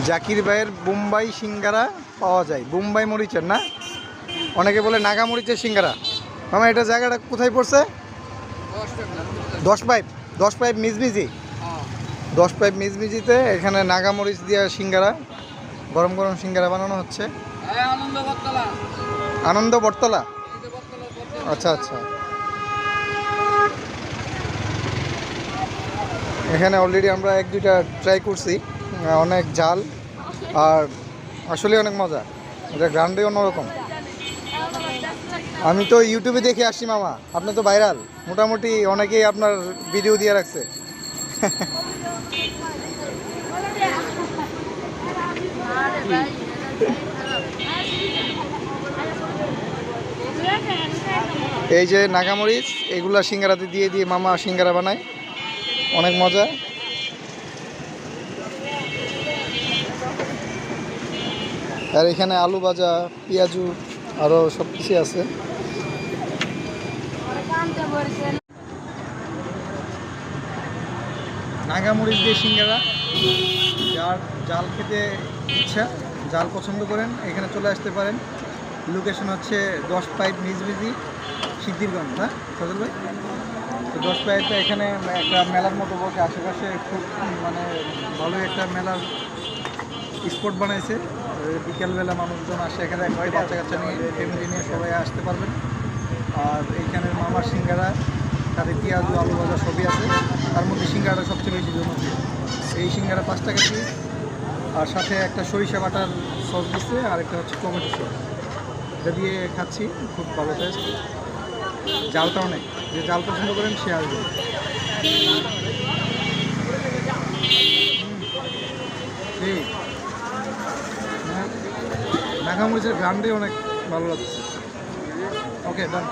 জাকির ভাইয়ের বোম্বাই সিঙ্গারা পাওয়া যায়। বোম্বাই মরিচের না, অনেকে বলে নাগা মরিচের সিঙ্গারা। মামা এটা জায়গাটা কোথায় পড়ছে? 10 পাইপ। 10 পাইপ মিজমিজি। 10 পাইপ মিজমিজিতে এখানে নাগা মরিচ দিয়ে সিঙ্গারা, গরম গরম সিঙ্গারা বানানো হচ্ছে। আনন্দ বটতলা। আচ্ছা আচ্ছা, এখানে অলরেডি আমরা 1-2টা ট্রাই করছি, অনেক ঝাল আর আসলে অনেক মজা। এটা গ্রান্ডে অন্যরকম। আমি তো ইউটিউবে দেখে আসছি মামা, আপনি তো ভাইরাল, মোটামুটি অনেকেই আপনার ভিডিও দিয়ে রাখছে। এই যে নাগামরিচ, এগুলা সিঙ্গারাতে দিয়ে দিয়ে মামা সিঙ্গারা বানায়, অনেক মজা। আর এখানে আলু ভাজা, পেঁয়াজু, আরও সব কিছু আছে। নাগামরিচ দিয়ে সিঙ্গারা, যার জাল খেতে ইচ্ছা, জাল পছন্দ করেন এখানে চলে আসতে পারেন। লোকেশন হচ্ছে 10 পাইপ মিজমিজি, সিদ্ধিরগঞ্জ, না সজল ভাই? তো 10 পাইপে এখানে একটা মেলার মতো বসে, আশেপাশে খুব মানে ভালোই একটা মেলার স্পট বানাইছে। বিকেলবেলা মানুষজন আসে এখানে, একবারে বাচ্চা কাচ্চা নিয়ে, ফ্যামিলি নিয়ে সবাই আসতে পারবেন। আর এইখানের মামার সিঙ্গারা, তাদের পেঁয়াজু, আলু ভাজা সবই আছে। তার মধ্যে সিঙ্গারাটা সবচেয়ে বেশি জনপ্রিয়। এই সিঙ্গারা 5 টাকা পিস, আর সাথে একটা সরিষা বাটার সস দিচ্ছে, আর একটা হচ্ছে টমেটো সস। এটা দিয়ে খাচ্ছি, খুব ভালো টেস্ট। জালটা অনেক, যে জাল পছন্দ করেন সে আসবে। এই নাগামরিচের গ্রান্ডে অনেক ভালো লাগছে। ওকে, ডান।